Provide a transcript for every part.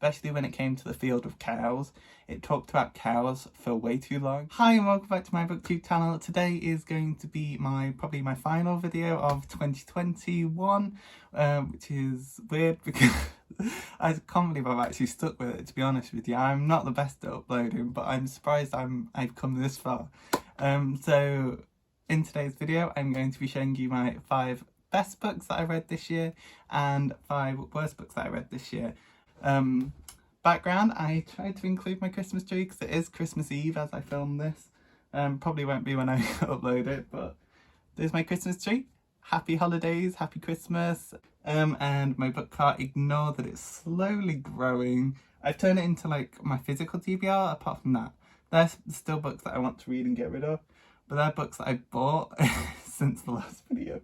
especially when it came to the field of cows. It talked about cows for way too long. Hi and welcome back to my booktube channel. Today is going to be probably my final video of 2021, which is weird because I can't believe I've actually stuck with it, to be honest with you. I'm not the best at uploading, but I'm surprised I've come this far. So in today's video, I'm going to be showing you my 5 best books that I read this year and 5 worst books that I read this year. Background, I tried to include my Christmas tree because it is Christmas Eve as I film this. Probably won't be when I upload it, but there's my Christmas tree. Happy holidays, happy Christmas. And my book cart, ignore that it's slowly growing. I've turned it into like my physical TBR. Apart from that, there's still books that I want to read and get rid of, but they're books that I bought since the last video,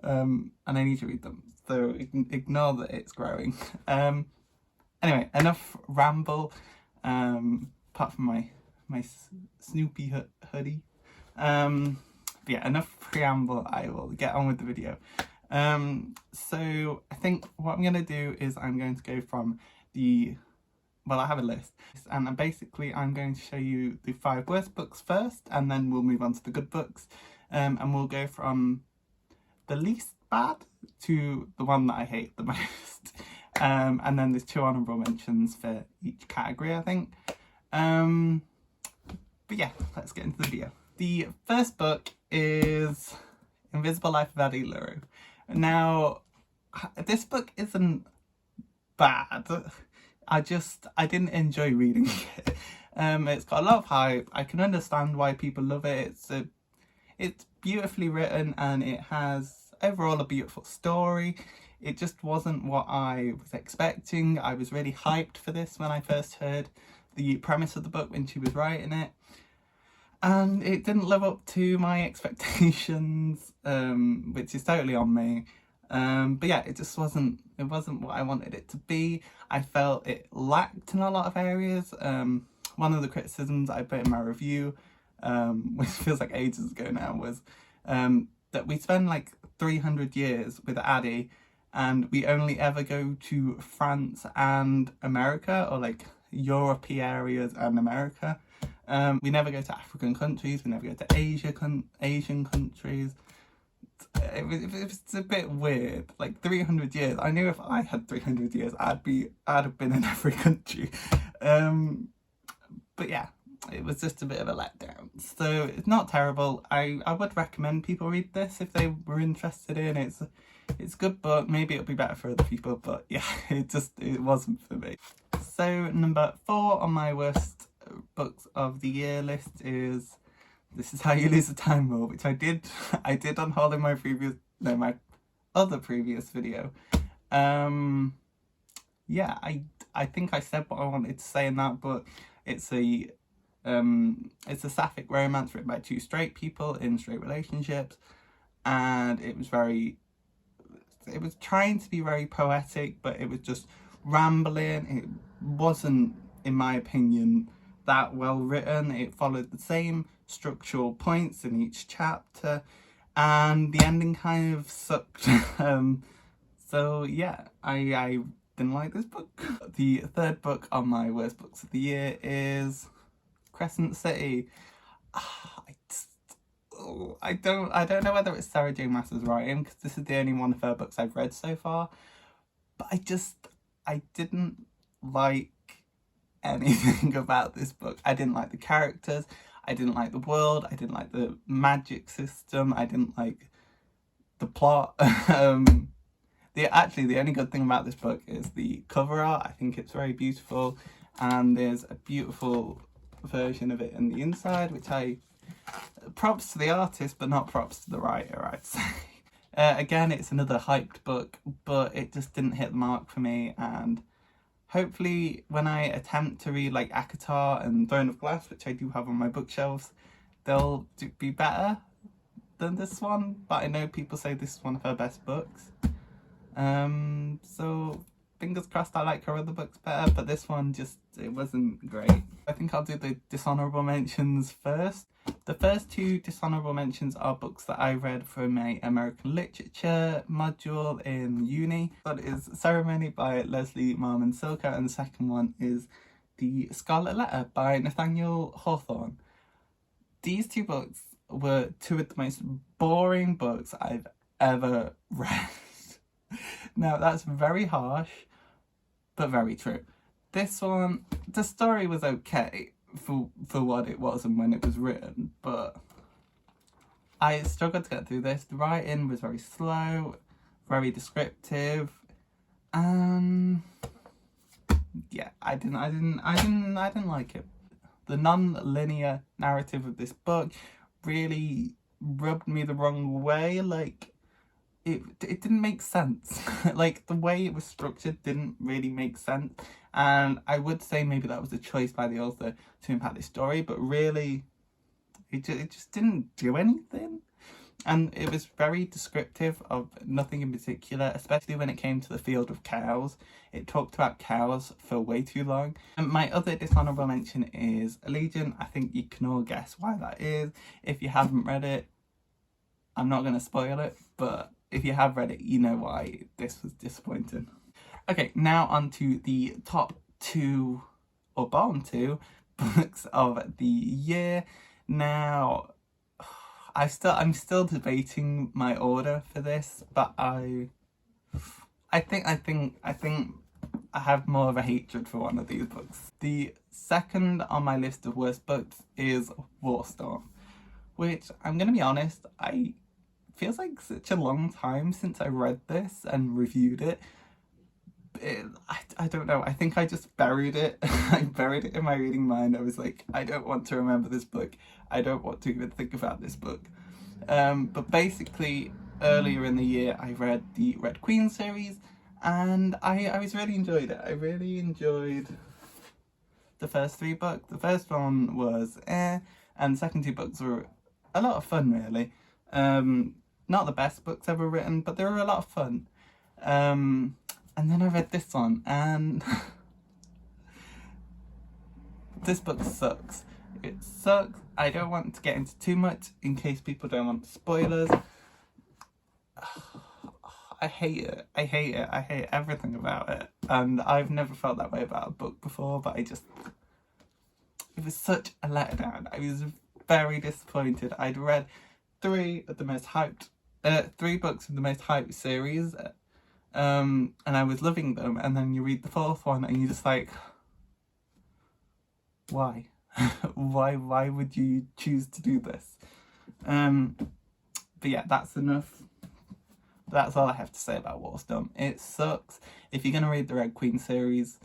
and I need to read them, so ignore that it's growing. Anyway, enough ramble, apart from my Snoopy hoodie. But yeah, enough preamble, I will get on with the video. So I think what I'm going to do is I'm going to go from I have a list, and basically I'm going to show you the 5 worst books first, and then we'll move on to the good books, and we'll go from the least bad to the one that I hate the most. And then there's 2 honourable mentions for each category, I think. But yeah, let's get into the video. The first book is Invisible Life of Addie LaRue. Now, this book isn't bad. I didn't enjoy reading it. It's got a lot of hype. I can understand why people love it. It's beautifully written and it has overall a beautiful story. It just wasn't what I was expecting. I was really hyped for this when I first heard the premise of the book when she was writing it. And it didn't live up to my expectations, which is totally on me. But yeah, it wasn't what I wanted it to be. I felt it lacked in a lot of areas. One of the criticisms I put in my review, which feels like ages ago now, was that we spend like 300 years with Addie, and we only ever go to France and America, or like Europe areas and America. We never go to African countries, we never go to Asian countries. It was a bit weird. Like 300 years. I knew if I had 300 years, I'd have been in every country. But yeah, it was just a bit of a letdown. So it's not terrible. I would recommend people read this if they were interested in it. It's a good book. Maybe it'll be better for other people, but yeah, it wasn't for me. So number 4 on my worst books of the year list is This Is How You Lose a Time War, which I did unhaul in my other previous video. Yeah, I think I said what I wanted to say in that, but it's a sapphic romance written by 2 straight people in straight relationships, and it was trying to be very poetic, but it was just rambling. It wasn't, in my opinion, that well written. It followed the same structural points in each chapter, and the ending kind of sucked. So yeah, I didn't like this book. The 3rd book on my worst books of the year is Crescent City. I don't know whether it's Sarah J Maas's writing, because this is the only one of her books I've read so far, but I didn't like anything about this book. I didn't like the characters, I didn't like the world, I didn't like the magic system, I didn't like the plot. The only good thing about this book is the cover art. I think it's very beautiful, and there's a beautiful version of it in the inside, which props to the artist, but not props to the writer, I'd say. Again, it's another hyped book, but it just didn't hit the mark for me, and hopefully when I attempt to read like ACOTAR and Throne of Glass, which I do have on my bookshelves, they'll be better than this one, but I know people say this is one of her best books. So fingers crossed I like her other books better, but this one just, it wasn't great. I think I'll do the dishonorable mentions first. The first two dishonorable mentions are books that I read for my American literature module in uni. One is Ceremony by Leslie Marmon Silko, and the second one is The Scarlet Letter by Nathaniel Hawthorne. These two books were two of the most boring books I've ever read. Now that's very harsh, but very true. This one, the story was okay for what it was and when it was written, but I struggled to get through this. The writing was very slow, very descriptive, and yeah, I didn't like it. The non-linear narrative of this book really rubbed me the wrong way. Like, it didn't make sense. Like, the way it was structured didn't really make sense, and I would say maybe that was a choice by the author to impact the story, but really it just didn't do anything. And it was very descriptive of nothing in particular, especially when it came to the field of cows. It talked about cows for way too long. And my other dishonorable mention is Allegiant. I think you can all guess why that is. If you haven't read it, I'm not going to spoil it, but if you have read it, you know why this was disappointing. Okay, now on to the top two, or bottom two, books of the year. Now, I'm still debating my order for this, but I think I have more of a hatred for one of these books. The second on my list of worst books is Warstorm, which, I'm gonna be honest, feels like such a long time since I read this and reviewed it. I don't know, I think I just buried it. I buried it in my reading mind. I was like, I don't want to remember this book. I don't want to even think about this book. But basically, earlier in the year, I read the Red Queen series, and I really enjoyed it. I really enjoyed the first three books. The first one was and the second two books were a lot of fun, really. Not the best books ever written, but they were a lot of fun. And then I read this one, and this book sucks. It sucks. I don't want to get into too much in case people don't want spoilers. I hate it. I hate it. I hate everything about it. And I've never felt that way about a book before, but it was such a letdown. I was very disappointed. I'd read three books of the most hyped series, and I was loving them, and then you read the fourth one and you're just like, why? why would you choose to do this? But yeah, that's enough. That's all I have to say about Warstorm. It sucks. If you're gonna read the Red Queen series,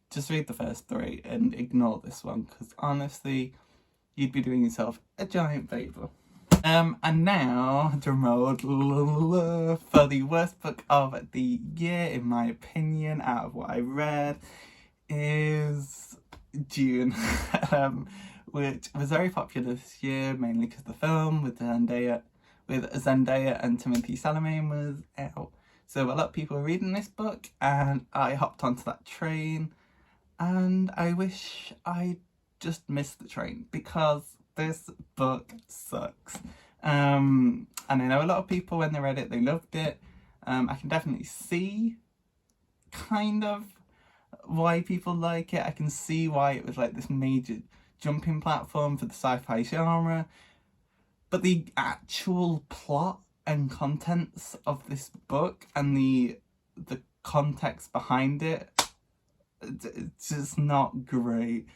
just read the first three and ignore this one, because honestly, you'd be doing yourself a giant favour. And now, drumroll, for the worst book of the year, in my opinion, out of what I read, is Dune, which was very popular this year, mainly because the film with Zendaya and Timothée Chalamet was out. So a lot of people were reading this book, and I hopped onto that train, and I wish I just missed the train, because this book sucks. And I know a lot of people, when they read it, they loved it. I can definitely see kind of why people like it. I can see why it was like this major jumping platform for the sci-fi genre. But the actual plot and contents of this book and the context behind it, it's just not great.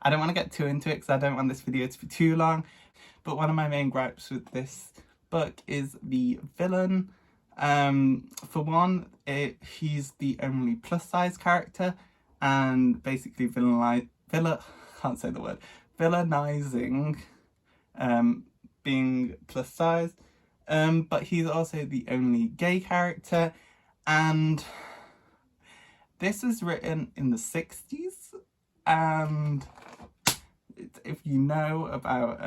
I don't want to get too into it because I don't want this video to be too long, but one of my main gripes with this book is the villain. For one, he's the only plus size character, and basically villainizing being plus size. But he's also the only gay character, and this was written in the 60s, and if you know about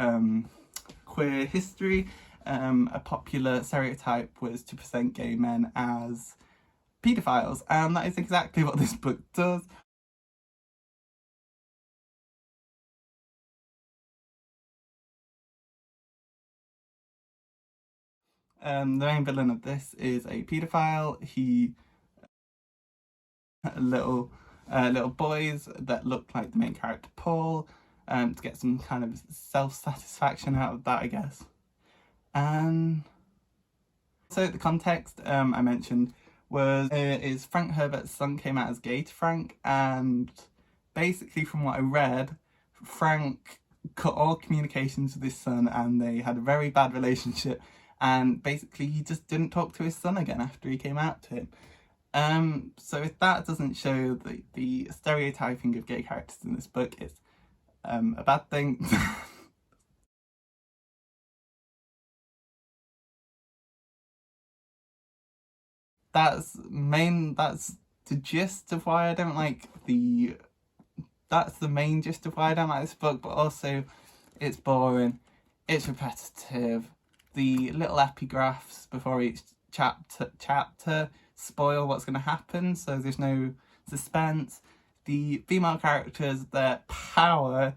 queer history a popular stereotype was to present gay men as paedophiles, and that is exactly what this book does. The main villain of this is a paedophile. He little boys that look like the main character Paul, to get some kind of self-satisfaction out of that, I guess. And so the context I mentioned was is Frank Herbert's son came out as gay to Frank, and basically from what I read, Frank cut all communications with his son and they had a very bad relationship, and basically he just didn't talk to his son again after he came out to him. So if that doesn't show the stereotyping of gay characters in this book is a bad thing. That's the gist of why I don't like that's the main gist of why I don't like this book, but also it's boring, it's repetitive, the little epigraphs before each chapter spoil what's going to happen, so there's no suspense. The female characters, their power,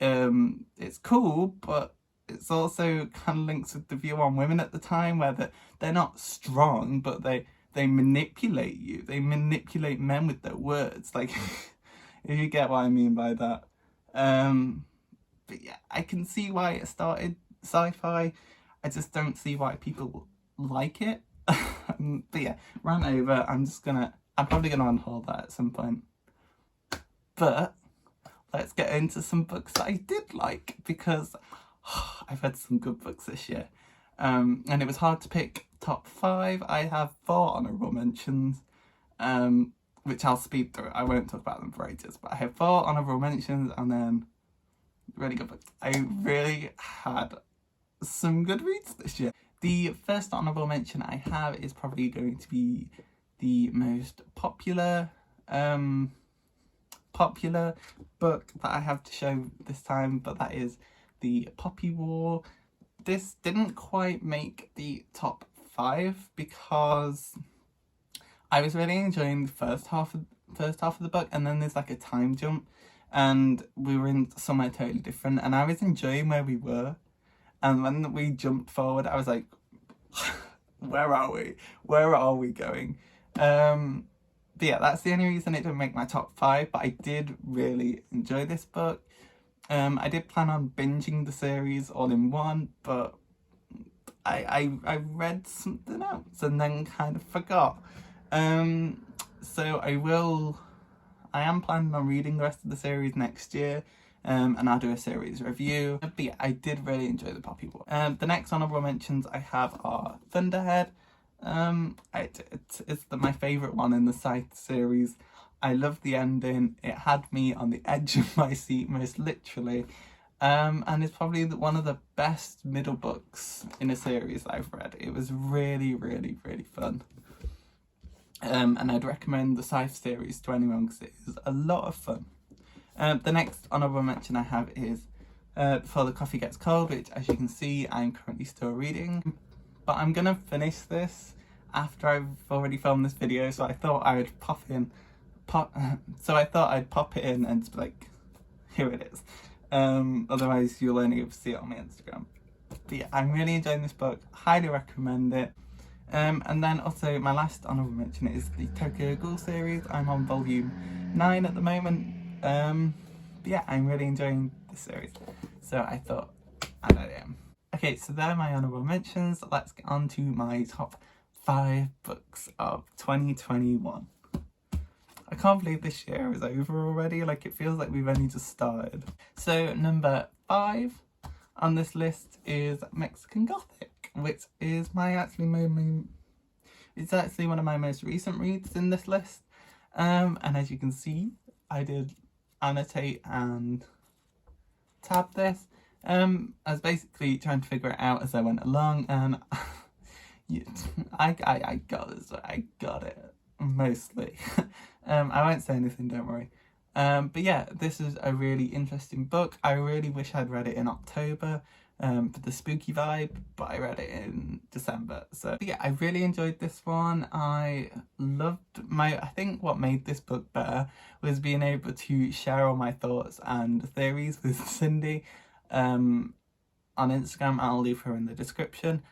it's cool, but it's also kind of links with the view on women at the time, where they're not strong, but they manipulate you. They manipulate men with their words. Like, if you get what I mean by that. But yeah, I can see why it started sci-fi. I just don't see why people like it. But yeah, rant over. I'm probably gonna unhold that at some point. But let's get into some books that I did like, because I've read some good books this year. And it was hard to pick top 5. I have 4 honourable mentions, which I'll speed through. I won't talk about them for ages, but I have 4 honourable mentions and then really good books. I really had some good reads this year. The first honourable mention I have is probably going to be the most popular book that I have to show this time, but that is The Poppy War. This didn't quite make the top 5 because I was really enjoying the first half of the book, and then there's like a time jump and we were in somewhere totally different, and I was enjoying where we were, and when we jumped forward I was like, where are we going? But yeah, that's the only reason it didn't make my top 5, but I did really enjoy this book. I did plan on binging the series all in one, but I read something else and then kind of forgot. So I am planning on reading the rest of the series next year, and I'll do a series review. But yeah, I did really enjoy The Poppy War. The next honourable mentions I have are Thunderhead. It's my favourite one in the Scythe series. I love the ending. It had me on the edge of my seat, most literally. And it's probably one of the best middle books in a series I've read. It was really, really, really fun. And I'd recommend the Scythe series to anyone because it is a lot of fun. The next honourable mention I have is Before the Coffee Gets Cold, which, as you can see, I'm currently still reading. But I'm gonna finish this after I've already filmed this video, so I thought I would I'd pop it in and just be like, here it is. Otherwise you'll only see it on my Instagram. But yeah, I'm really enjoying this book, highly recommend it. And then also my last honourable mention is the Tokyo Ghoul series. I'm on volume 9 at the moment. But yeah, I'm really enjoying this series, so I thought I'd add it in. Okay, so there are my honourable mentions. Let's get on to my top 5 books of 2021. I can't believe this year is over already. Like, it feels like we've only just started. So number 5 on this list is Mexican Gothic, which is it's actually one of my most recent reads in this list. And as you can see, I did annotate and tab this. I was basically trying to figure it out as I went along, and I got this. I got it mostly. I won't say anything, don't worry. But yeah, this is a really interesting book. I really wish I'd read it in October, for the spooky vibe, but I read it in December. So yeah, I really enjoyed this one. I think what made this book better was being able to share all my thoughts and theories with Cindy on Instagram. I'll leave her in the description.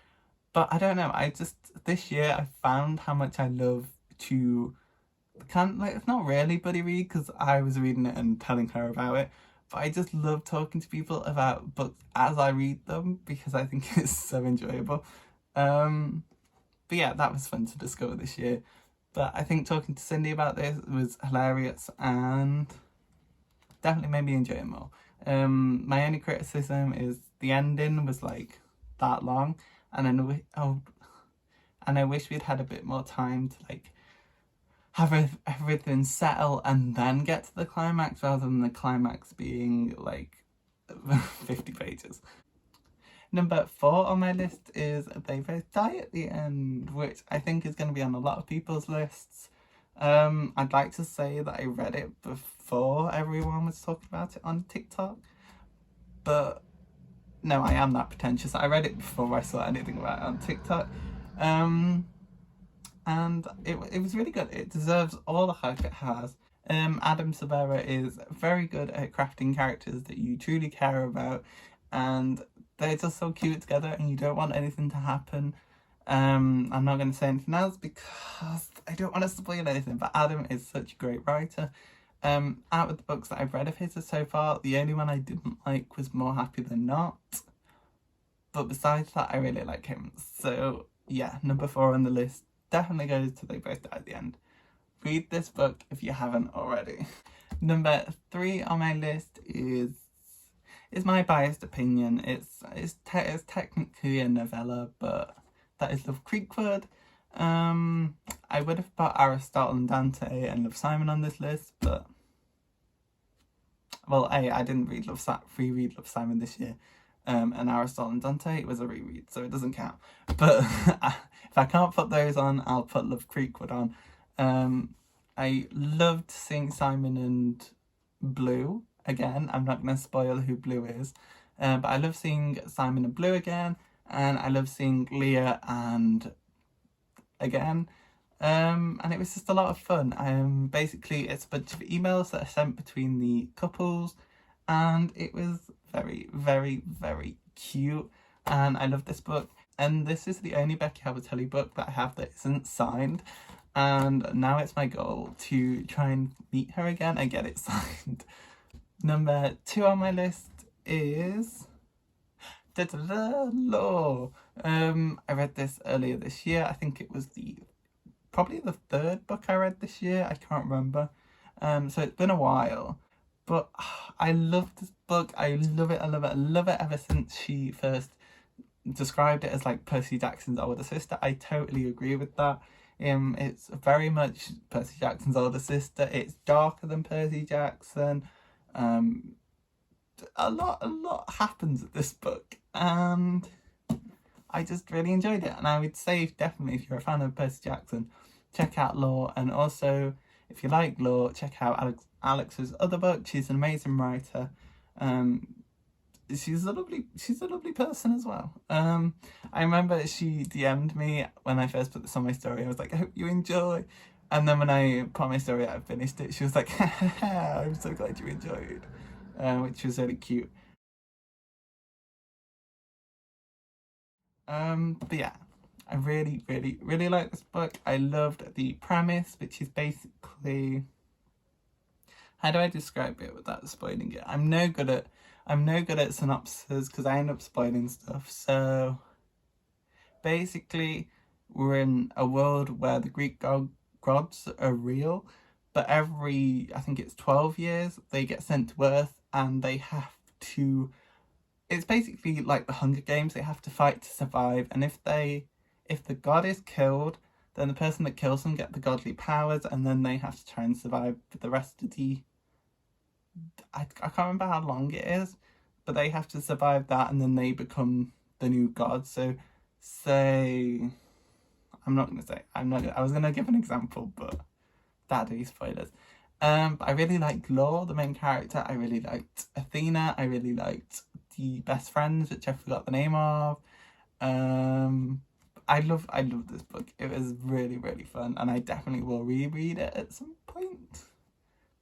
But I don't know, this year I found how much I love to it's not really buddy read because I was reading it and telling her about it, but I just love talking to people about books as I read them because I think it's so enjoyable. But yeah, that was fun to discover this year. But I think talking to Cindy about this was hilarious and definitely made me enjoy it more. My only criticism is the ending was like that long, and I wish we'd had a bit more time to like have everything settle and then get to the climax rather than the climax being like 50 pages. Number 4 on my list is They Both Die at the End, which I think is going to be on a lot of people's lists. I'd like to say that I read it before everyone was talking about it on TikTok, but no, I am that pretentious. I read it before I saw anything about it on TikTok. And it was really good. It deserves all the hype it has. Adam Silvera is very good at crafting characters that you truly care about, and they're just so cute together and you don't want anything to happen. I'm not going to say anything else because I don't want to spoil anything, but Adam is such a great writer. Out of the books that I've read of his so far, the only one I didn't like was More Happy Than Not. But besides that, I really like him. So yeah, number 4 on the list definitely goes to They Both Die at the End. Read this book if you haven't already. Number 3 on my list is my biased opinion. It's technically a novella, but that is Love Creekwood. I would have put Aristotle and Dante and Love Simon on this list, but well, I didn't reread Love Simon this year. And Aristotle and Dante, it was a reread, so it doesn't count. But if I can't put those on, I'll put Love Creekwood on. I loved seeing Simon and Blue again. I'm not going to spoil who Blue is. But I love seeing Simon and Blue again. And I love seeing Leah and again. And it was just a lot of fun. Basically, it's a bunch of emails that are sent between the couples. And it was very, very, very cute. And I love this book. And this is the only Becky Albertelli book that I have that isn't signed. And now it's my goal to try and meet her again and get it signed. Number 2 on my list is Law. I read this earlier this year. I think it was probably the 3rd book I read this year. I can't remember. So it's been a while. But I love this book. I love it. I love it. I love it ever since she first described it as like Percy Jackson's older sister. I totally agree with that. It's very much Percy Jackson's older sister. It's darker than Percy Jackson. A lot happens at this book, and I just really enjoyed it. And I would say definitely if you're a fan of Percy Jackson, check out Law. And also if you like Law, check out Alex's other book. She's an amazing writer. She's a lovely person as well. I remember she DM'd me when I first put this on my story. I was like, I hope you enjoy. And then when I put on my story I finished it, she was like, I'm so glad you enjoyed. Which was really cute. But yeah, I really, really, really like this book. I loved the premise, which is basically, how do I describe it without spoiling it? I'm no good at synopses because I end up spoiling stuff. So basically, we're in a world where the Greek gods are real, but every, I think it's 12 years, they get sent to Earth and they have to, it's basically like the Hunger Games. They have to fight to survive, and if the god is killed, then the person that kills them get the godly powers, and then they have to try and survive for the rest of I can't remember how long it is, but they have to survive that, and then they become the new god. So say, I was going to give an example, but that'd be spoilers. But I really liked Law, the main character. I really liked Athena. I really liked the best friends, which I forgot the name of. I love this book. It was really, really fun, and I definitely will reread it at some point.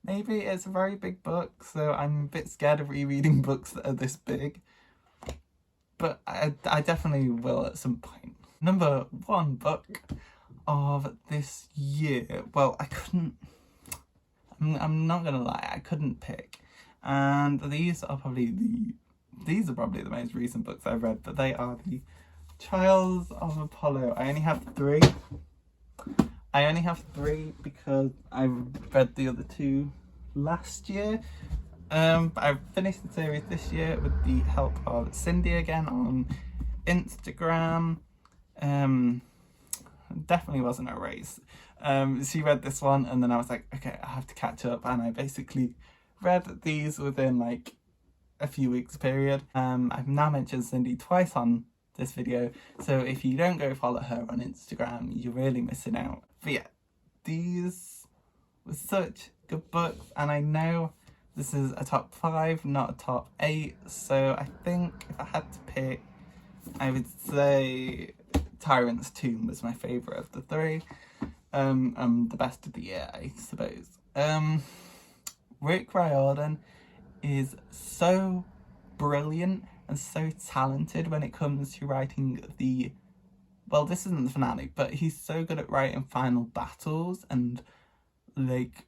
Maybe. It's a very big book, so I'm a bit scared of rereading books that are this big. But I definitely will at some point. Number 1 book of this year. Well, I'm not gonna lie, I couldn't pick. And these are probably the most recent books I've read, but they are the Trials of Apollo. I only have 3. Because I read the other 2 last year. But I finished the series this year with the help of Cindy again on Instagram. Definitely wasn't a race. She read this one, and then I was like, okay, I have to catch up, and I basically read these within like a few weeks period. I've now mentioned Cindy twice on this video, so if you don't go follow her on Instagram, you're really missing out. But yeah, these were such good books, and I know this is a top 5, not a top 8, so I think if I had to pick, I would say Tyrant's Tomb was my favourite of the 3. The best of the year, I suppose. Rick Riordan is so brilliant and so talented when it comes to writing well, this isn't the finale, but he's so good at writing final battles, and like,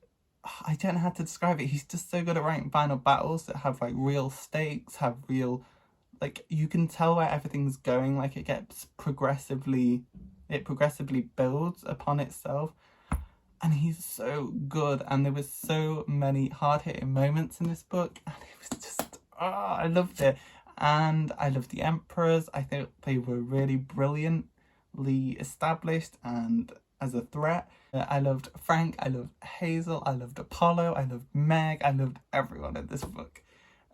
I don't know how to describe it. He's just so good at writing final battles that have like real stakes, have real, like, you can tell where everything's going. Like, it progressively builds upon itself, and he's so good. And there was so many hard-hitting moments in this book, and it was just, I loved it. And I loved the Emperors. I think they were really brilliantly established and as a threat. I loved Frank, I loved Hazel, I loved Apollo, I loved Meg, I loved everyone in this book.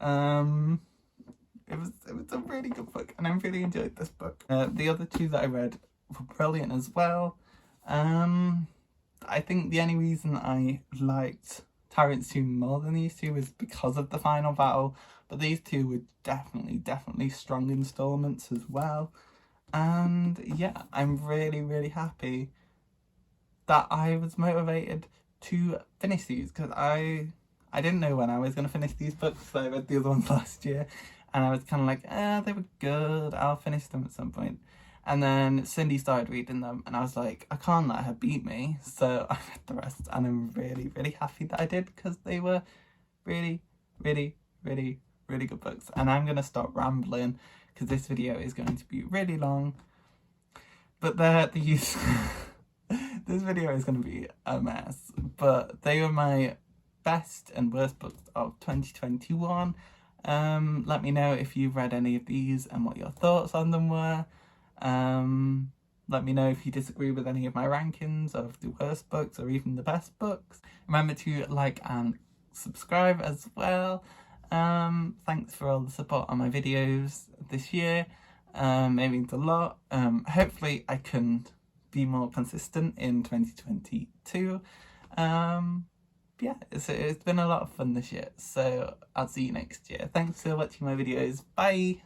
It was a really good book, and I really enjoyed this book. The other 2 that I read were brilliant as well. I think the only reason I liked Tyrant's Tomb more than these 2 was because of the final battle, but these 2 were definitely strong installments as well. And yeah, I'm really, really happy that I was motivated to finish these, because I didn't know when I was going to finish these books, so I read the other ones last year, and I was kind of like, they were good, I'll finish them at some point. And then Cindy started reading them, and I was like, I can't let her beat me, so I read the rest, and I'm really, really happy that I did, because they were really, really, really, really good books. And I'm going to stop rambling, because this video is going to be really long, but these... This video is going to be a mess, but they were my best and worst books of 2021. Let me know if you've read any of these and what your thoughts on them were. Let me know if you disagree with any of my rankings of the worst books or even the best books. Remember to like and subscribe as well. Thanks for all the support on my videos this year. It means a lot. Hopefully I can be more consistent in 2022. Yeah, it's been a lot of fun this year, so I'll see you next year. Thanks for watching my videos. Bye!